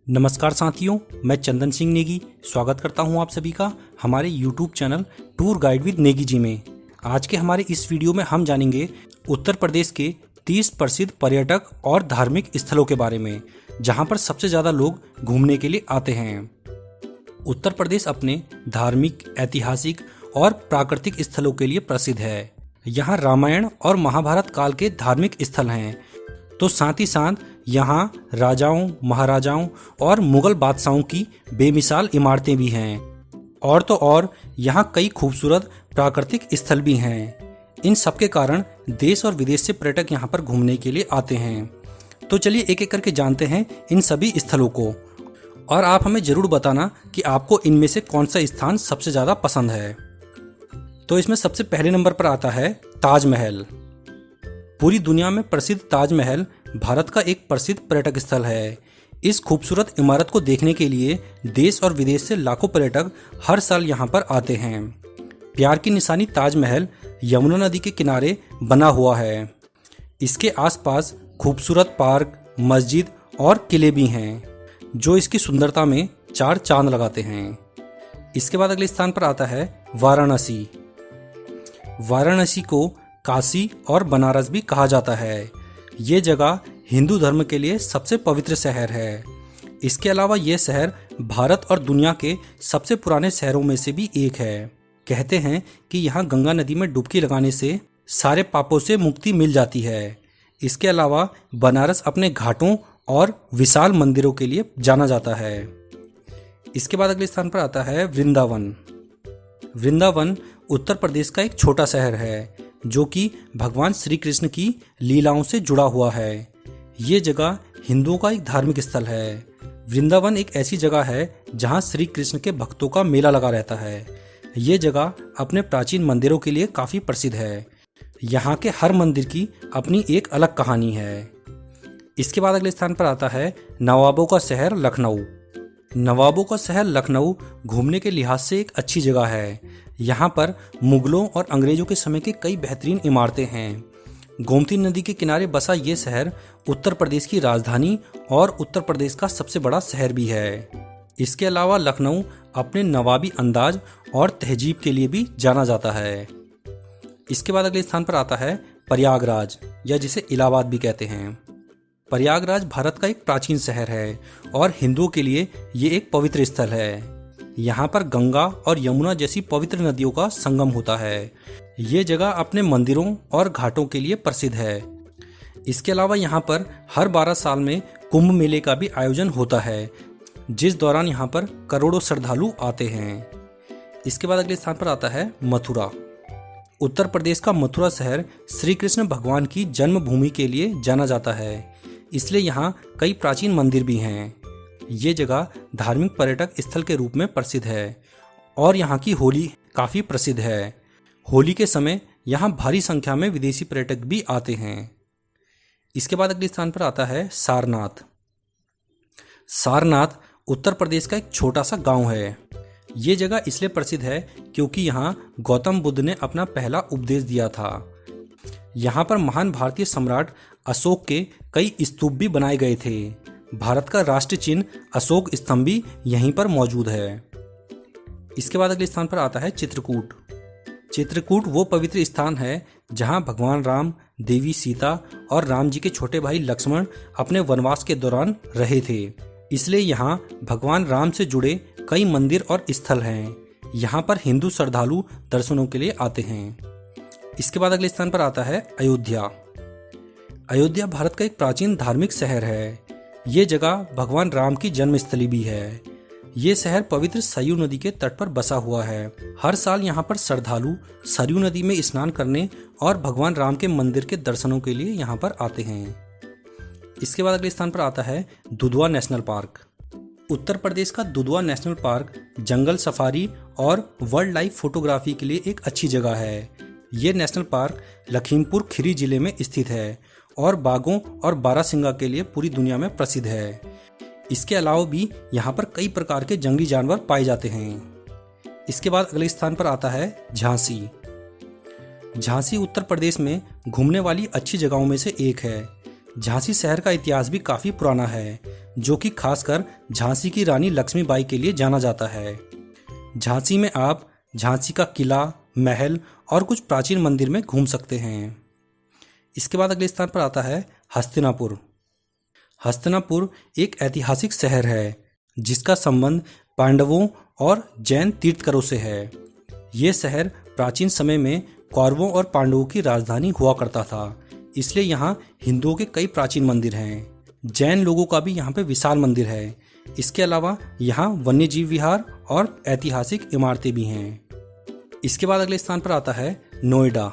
नमस्कार साथियों, मैं चंदन सिंह नेगी स्वागत करता हूं आप सभी का हमारे YouTube channel tour guide with Negi ji में। आज के हमारे इस वीडियो में हम जानेंगे उत्तर प्रदेश के 30 प्रसिद्ध पर्यटक और धार्मिक स्थलों के बारे में, जहां पर सबसे ज़्यादा लोग घूमने के लिए आते हैं। उत्तर प्रदेश अपने धार्मिक, ऐतिहासिक और प्राकृतिक स्थलों के लिए प्रसिद्ध है। यहाँ रामायण और महाभारत काल के धार्मिक स्थल हैं, तो साथ ही साथ यहाँ राजाओं, महाराजाओं और मुगल बादशाहों की बेमिसाल इमारतें भी हैं। और तो और यहाँ कई खूबसूरत प्राकृतिक स्थल भी हैं। इन सब के कारण देश और विदेश से पर्यटक यहाँ पर घूमने के लिए आते हैं। तो चलिए एक एक करके जानते हैं इन सभी स्थलों को, और आप हमें ज़रूर बताना कि आपको इनमें से कौन सा स्थान सबसे ज़्यादा पसंद है। तो इसमें सबसे पहले नंबर पर आता है ताजमहल। पूरी दुनिया में प्रसिद्ध ताजमहल भारत का एक प्रसिद्ध पर्यटक स्थल है। इस खूबसूरत इमारत को देखने के लिए देश और विदेश से लाखों पर्यटक हर साल यहाँ पर आते हैं। प्यार की निशानी ताजमहल यमुना नदी के किनारे बना हुआ है। इसके आसपास खूबसूरत पार्क, मस्जिद और किले भी हैं, जो इसकी सुंदरता में चार चांद लगाते हैं। इसके बाद अगले स्थान पर आता है वाराणसी। वाराणसी को काशी और बनारस भी कहा जाता है। ये जगह हिंदू धर्म के लिए सबसे पवित्र शहर है। इसके अलावा ये शहर भारत और दुनिया के सबसे पुराने शहरों में से भी एक है। कहते हैं कि यहाँ गंगा नदी में डुबकी लगाने से सारे पापों से मुक्ति मिल जाती है। इसके अलावा बनारस अपने घाटों और विशाल मंदिरों के लिए जाना जाता है। इसके बाद अगले स्थान पर आता है वृंदावन। वृंदावन उत्तर प्रदेश का एक छोटा शहर है, जो कि भगवान श्री कृष्ण की लीलाओं से जुड़ा हुआ है। ये जगह हिंदुओं का एक धार्मिक स्थल है। वृंदावन एक ऐसी जगह है जहां श्री कृष्ण के भक्तों का मेला लगा रहता है। ये जगह अपने प्राचीन मंदिरों के लिए काफ़ी प्रसिद्ध है। यहाँ के हर मंदिर की अपनी एक अलग कहानी है। इसके बाद अगले स्थान पर आता है नवाबों का शहर लखनऊ। नवाबों का शहर लखनऊ घूमने के लिहाज से एक अच्छी जगह है। यहाँ पर मुगलों और अंग्रेजों के समय के कई बेहतरीन इमारतें हैं। गोमती नदी के किनारे बसा ये शहर उत्तर प्रदेश की राजधानी और उत्तर प्रदेश का सबसे बड़ा शहर भी है। इसके अलावा लखनऊ अपने नवाबी अंदाज और तहजीब के लिए भी जाना जाता है। इसके बाद अगले स्थान पर आता है प्रयागराज, या जिसे इलाहाबाद भी कहते हैं। प्रयागराज भारत का एक प्राचीन शहर है और हिंदुओं के लिए ये एक पवित्र स्थल है। यहाँ पर गंगा और यमुना जैसी पवित्र नदियों का संगम होता है। ये जगह अपने मंदिरों और घाटों के लिए प्रसिद्ध है। इसके अलावा यहाँ पर हर 12 साल में कुंभ मेले का भी आयोजन होता है, जिस दौरान यहाँ पर करोड़ों श्रद्धालु आते हैं। इसके बाद अगले स्थान पर आता है मथुरा। उत्तर प्रदेश का मथुरा शहर श्री कृष्ण भगवान की जन्मभूमि के लिए जाना जाता है, इसलिए यहाँ कई प्राचीन मंदिर भी हैं। ये जगह धार्मिक पर्यटक स्थल के रूप में प्रसिद्ध है और यहाँ की होली काफ़ी प्रसिद्ध है। होली के समय यहाँ भारी संख्या में विदेशी पर्यटक भी आते हैं। इसके बाद अगले स्थान पर आता है सारनाथ। सारनाथ उत्तर प्रदेश का एक छोटा सा गांव है। ये जगह इसलिए प्रसिद्ध है क्योंकि यहाँ गौतम बुद्ध ने अपना पहला उपदेश दिया था। यहाँ पर महान भारतीय सम्राट अशोक के कई स्तूप भी बनाए गए थे। भारत का राष्ट्रीय चिन्ह अशोक स्तंभ भी यहीं पर मौजूद है। इसके बाद अगले स्थान पर आता है चित्रकूट। चित्रकूट वो पवित्र स्थान है जहां भगवान राम, देवी सीता और राम जी के छोटे भाई लक्ष्मण अपने वनवास के दौरान रहे थे। इसलिए यहाँ भगवान राम से जुड़े कई मंदिर और स्थल हैं। यहाँ पर हिंदू श्रद्धालु दर्शनों के लिए आते हैं। इसके बाद अगले स्थान पर आता है अयोध्या। अयोध्या भारत का एक प्राचीन धार्मिक शहर है। ये जगह भगवान राम की जन्मस्थली भी है। ये शहर पवित्र सरयू नदी के तट पर बसा हुआ है। हर साल यहाँ पर श्रद्धालु सरयू नदी में स्नान करने और भगवान राम के मंदिर के दर्शनों के लिए यहाँ पर आते हैं। इसके बाद अगले स्थान पर आता है दुधवा नेशनल पार्क। उत्तर प्रदेश का दुधवा नेशनल पार्क जंगल सफारी और वाइल्ड लाइफ फोटोग्राफी के लिए एक अच्छी जगह है। ये नेशनल पार्क लखीमपुर खीरी जिले में स्थित है और बाघों और बारहसिंगा के लिए पूरी दुनिया में प्रसिद्ध है। इसके अलावा भी यहाँ पर कई प्रकार के जंगली जानवर पाए जाते हैं। इसके बाद अगले स्थान पर आता है झांसी। झांसी उत्तर प्रदेश में घूमने वाली अच्छी जगहों में से एक है। झांसी शहर का इतिहास भी काफ़ी पुराना है, जो कि खासकर झांसी की रानी लक्ष्मीबाई के लिए जाना जाता है। झांसी में आप झांसी का किला, महल और कुछ प्राचीन मंदिर में घूम सकते हैं। इसके बाद अगले स्थान पर आता है हस्तिनापुर। हस्तिनापुर एक ऐतिहासिक शहर है जिसका संबंध पांडवों और जैन तीर्थकरों से है। ये शहर प्राचीन समय में कौरवों और पांडवों की राजधानी हुआ करता था, इसलिए यहाँ हिंदुओं के कई प्राचीन मंदिर हैं। जैन लोगों का भी यहाँ पे विशाल मंदिर है। इसके अलावा यहाँ वन्यजीव विहार और ऐतिहासिक इमारतें भी हैं। इसके बाद अगले स्थान पर आता है नोएडा।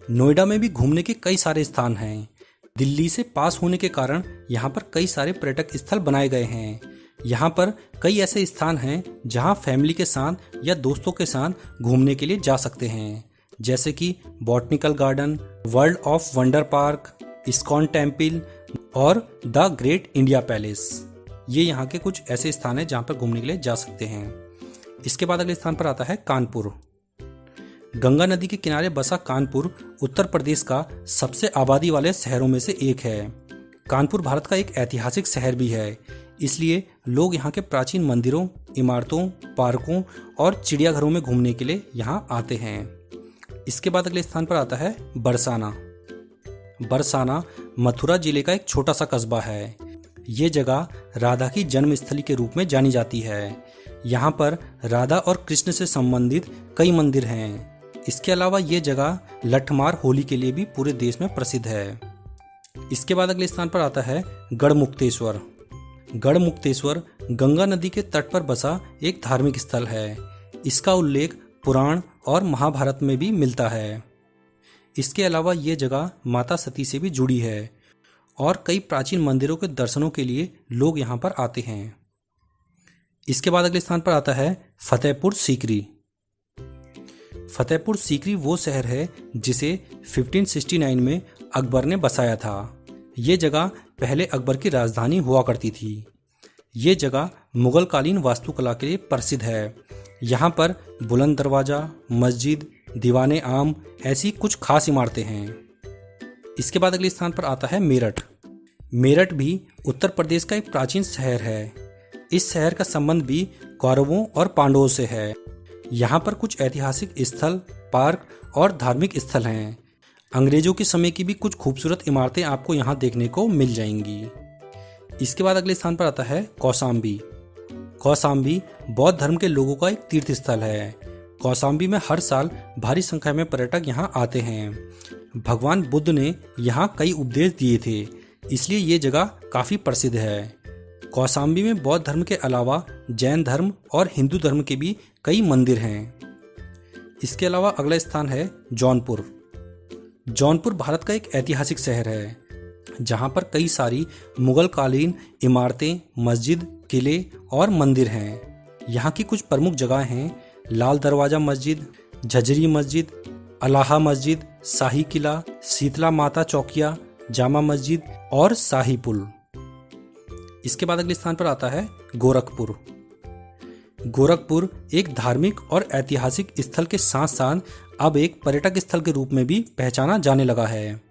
नोएडा में भी घूमने के कई सारे स्थान हैं। दिल्ली से पास होने के कारण यहाँ पर कई सारे पर्यटक स्थल बनाए गए हैं। यहाँ पर कई ऐसे स्थान हैं जहाँ फैमिली के साथ या दोस्तों के साथ घूमने के लिए जा सकते हैं, जैसे कि botanical garden, world of wonder park, ISKCON temple और द ग्रेट इंडिया पैलेस। ये यहाँ के कुछ ऐसे स्थान हैं जहाँ पर घूमने के लिए जा सकते हैं। इसके बाद अगले स्थान पर आता है कानपुर। गंगा नदी के किनारे बसा कानपुर उत्तर प्रदेश का सबसे आबादी वाले शहरों में से एक है। कानपुर भारत का एक ऐतिहासिक शहर भी है, इसलिए लोग यहाँ के प्राचीन मंदिरों, इमारतों, पार्कों और चिड़ियाघरों में घूमने के लिए यहाँ आते हैं। इसके बाद अगले स्थान पर आता है बरसाना। बरसाना मथुरा जिले का एक छोटा सा कस्बा है। ये जगह राधा की जन्मस्थली के रूप में जानी जाती है। यहाँ पर राधा और कृष्ण से संबंधित कई मंदिर हैं। इसके अलावा ये जगह लठमार होली के लिए भी पूरे देश में प्रसिद्ध है। इसके बाद अगले स्थान पर आता है गढ़मुक्तेश्वर। गढ़मुक्तेश्वर गंगा नदी के तट पर बसा एक धार्मिक स्थल है। इसका उल्लेख पुराण और महाभारत में भी मिलता है। इसके अलावा ये जगह माता सती से भी जुड़ी है और कई प्राचीन मंदिरों के दर्शनों के लिए लोग यहाँ पर आते हैं। इसके बाद अगले स्थान पर आता है फतेहपुर सीकरी। फतेहपुर सीकरी वो शहर है जिसे 1569 में अकबर ने बसाया था। ये जगह पहले अकबर की राजधानी हुआ करती थी। ये जगह मुगल कालीन वास्तुकला के लिए प्रसिद्ध है। यहाँ पर बुलंद दरवाज़ा, मस्जिद, दीवाने आम ऐसी कुछ खास इमारतें हैं। इसके बाद अगले स्थान पर आता है मेरठ। मेरठ भी उत्तर प्रदेश का एक प्राचीन शहर है। इस शहर का संबंध भी कौरवों और पांडवों से है। यहाँ पर कुछ ऐतिहासिक स्थल, पार्क और धार्मिक स्थल हैं। अंग्रेजों के समय की भी कुछ खूबसूरत इमारतें आपको यहाँ देखने को मिल जाएंगी। इसके बाद अगले स्थान पर आता है कौशाम्बी। कौशाम्बी बौद्ध धर्म के लोगों का एक तीर्थ स्थल है। कौशाम्बी में हर साल भारी संख्या में पर्यटक यहाँ आते हैं। भगवान बुद्ध ने यहाँ कई उपदेश दिए थे, इसलिए ये जगह काफ़ी प्रसिद्ध है। कौशाम्बी में बौद्ध धर्म के अलावा जैन धर्म और हिंदू धर्म के भी कई मंदिर हैं। इसके अलावा अगला स्थान है जौनपुर। जौनपुर भारत का एक ऐतिहासिक शहर है, जहाँ पर कई सारी मुगल कालीन इमारतें, मस्जिद, किले और मंदिर हैं। यहाँ की कुछ प्रमुख जगह हैं लाल दरवाज़ा मस्जिद, झजरी मस्जिद, अलाहा मस्जिद, शाही किला, शीतला माता चौकिया, जामा मस्जिद और शाही पुल। इसके बाद अगले स्थान पर आता है गोरखपुर। गोरखपुर एक धार्मिक और ऐतिहासिक स्थल के साथ साथ अब एक पर्यटक स्थल के रूप में भी पहचाना जाने लगा है।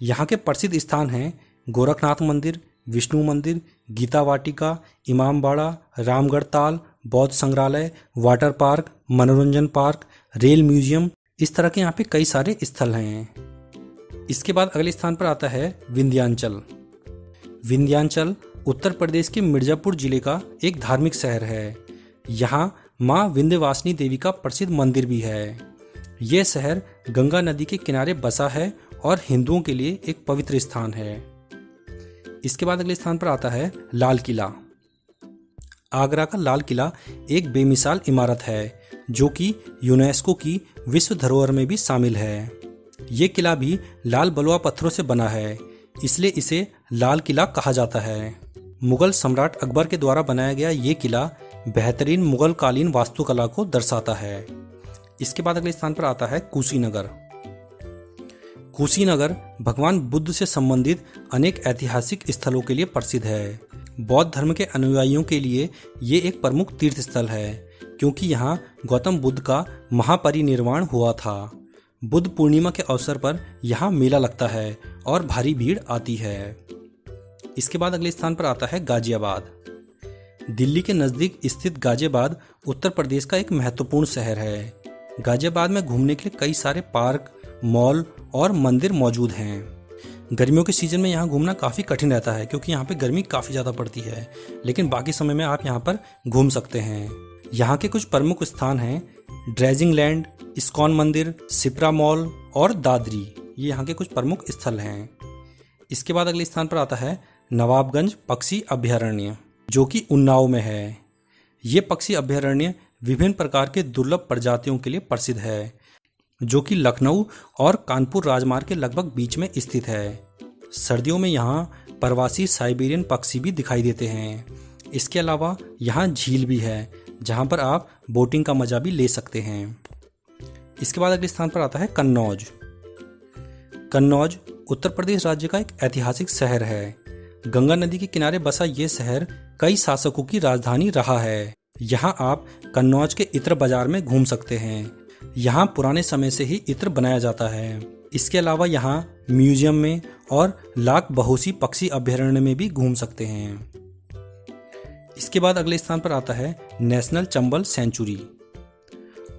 यहाँ के प्रसिद्ध स्थान हैं गोरखनाथ मंदिर, विष्णु मंदिर, गीता वाटिका, इमामबाड़ा, रामगढ़ ताल, बौद्ध संग्रहालय, वाटर पार्क, मनोरंजन पार्क, रेल म्यूजियम। इस तरह के यहाँ पे कई सारे स्थल हैं। इसके बाद अगले स्थान पर आता है विंध्याचल। विंध्याचल उत्तर प्रदेश के मिर्जापुर जिले का एक धार्मिक शहर है। यहाँ माँ विंध्यवासिनी देवी का प्रसिद्ध मंदिर भी है। ये शहर गंगा नदी के किनारे बसा है और हिंदुओं के लिए एक पवित्र स्थान है। इसके बाद अगले स्थान पर आता है लाल किला। आगरा का लाल किला एक बेमिसाल इमारत है जो कि यूनेस्को की विश्व धरोहर में भी शामिल है। ये किला भी लाल बलुआ पत्थरों से बना है, इसलिए इसे लाल किला कहा जाता है। मुगल सम्राट अकबर के द्वारा बनाया गया ये किला बेहतरीन मुगल कालीन वास्तुकला को दर्शाता है। इसके बाद अगले स्थान पर आता है कुशीनगर। कुशीनगर भगवान बुद्ध से संबंधित अनेक ऐतिहासिक स्थलों के लिए प्रसिद्ध है। बौद्ध धर्म के अनुयायियों के लिए ये एक प्रमुख तीर्थ स्थल है, क्योंकि यहाँ गौतम बुद्ध का महापरिनिर्वाण हुआ था। बुद्ध पूर्णिमा के अवसर पर यहाँ मेला लगता है और भारी भीड़ आती है। इसके बाद अगले स्थान पर आता है गाजियाबाद। दिल्ली के नज़दीक स्थित गाजियाबाद उत्तर प्रदेश का एक महत्वपूर्ण शहर है। गाजियाबाद में घूमने के लिए कई सारे पार्क, मॉल और मंदिर मौजूद हैं। गर्मियों के सीज़न में यहाँ घूमना काफ़ी कठिन रहता है क्योंकि यहाँ पे गर्मी काफ़ी ज़्यादा पड़ती है, लेकिन बाकी समय में आप यहाँ पर घूम सकते हैं। यहाँ के कुछ प्रमुख स्थान हैं ड्रेजिंग लैंड, इस्कॉन मंदिर, सिप्रा मॉल और दादरी। ये यहाँ के कुछ प्रमुख स्थल हैं। इसके बाद अगले स्थान पर आता है नवाबगंज पक्षी अभयारण्य, जो कि उन्नाव में है। ये पक्षी अभयारण्य विभिन्न प्रकार के दुर्लभ प्रजातियों के लिए प्रसिद्ध है, जो कि लखनऊ और कानपुर राजमार्ग के लगभग बीच में स्थित है। सर्दियों में यहाँ प्रवासी साइबेरियन पक्षी भी दिखाई देते हैं। इसके अलावा यहाँ झील भी है, जहाँ पर आप बोटिंग का मजा भी ले सकते हैं। इसके बाद अगले स्थान पर आता है कन्नौज। कन्नौज उत्तर प्रदेश राज्य का एक ऐतिहासिक शहर है। गंगा नदी के किनारे बसा ये शहर कई शासकों की राजधानी रहा है। यहाँ आप कन्नौज के इत्र बाजार में घूम सकते हैं। यहाँ पुराने समय से ही इत्र बनाया जाता है। इसके अलावा यहाँ म्यूजियम में और लाख बहोसी पक्षी अभयारण्य में भी घूम सकते हैं। इसके बाद अगले स्थान पर आता है नेशनल चंबल सेंचुरी।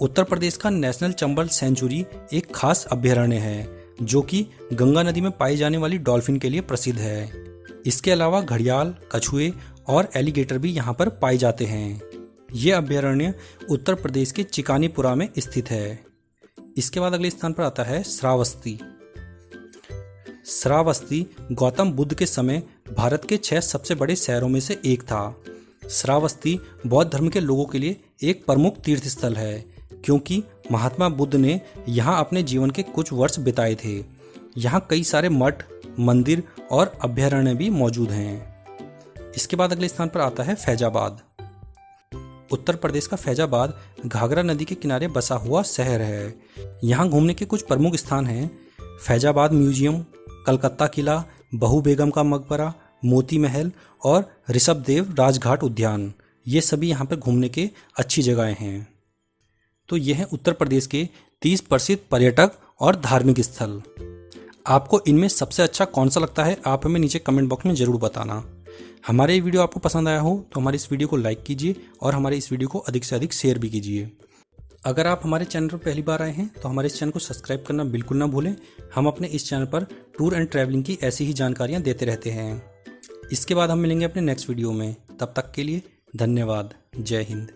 उत्तर प्रदेश का नेशनल चंबल सेंचुरी एक खास अभयारण्य है, जो कि गंगा नदी में पाई जाने वाली डॉल्फिन के लिए प्रसिद्ध है। इसके अलावा घड़ियाल, कछुए और एलिगेटर भी यहाँ पर पाए जाते हैं। ये अभयारण्य उत्तर प्रदेश के चिकानीपुरा में स्थित है। इसके बाद अगले स्थान पर आता है श्रावस्ती। श्रावस्ती गौतम बुद्ध के समय भारत के 6 सबसे बड़े शहरों में से एक था। श्रावस्ती बौद्ध धर्म के लोगों के लिए एक प्रमुख तीर्थ स्थल है, क्योंकि महात्मा बुद्ध ने यहाँ अपने जीवन के कुछ वर्ष बिताए थे। यहाँ कई सारे मठ, मंदिर और अभयारण्य भी मौजूद हैं। इसके बाद अगले स्थान पर आता है फैजाबाद। उत्तर प्रदेश का फैजाबाद घाघरा नदी के किनारे बसा हुआ शहर है। यहाँ घूमने के कुछ प्रमुख स्थान हैं फैजाबाद म्यूजियम, कलकत्ता किला, बहू बेगम का मकबरा, मोती महल और ऋषभदेव राजघाट उद्यान। ये सभी यहाँ पर घूमने के अच्छी जगहें हैं। तो ये हैं उत्तर प्रदेश के 30 प्रसिद्ध पर्यटक और धार्मिक स्थल। आपको इनमें सबसे अच्छा कौन सा लगता है, आप हमें नीचे कमेंट बॉक्स में ज़रूर बताना। हमारे ये वीडियो आपको पसंद आया हो तो हमारे इस वीडियो को लाइक कीजिए और हमारे इस वीडियो को अधिक से अधिक शेयर भी कीजिए। अगर आप हमारे चैनल पर पहली बार आए हैं तो हमारे इस चैनल को सब्सक्राइब करना बिल्कुल ना भूलें। हम अपने इस चैनल पर टूर एंड ट्रैवलिंग की ऐसी ही जानकारियाँ देते रहते हैं। इसके बाद हम मिलेंगे अपने नेक्स्ट वीडियो में। तब तक के लिए धन्यवाद। जय हिंद।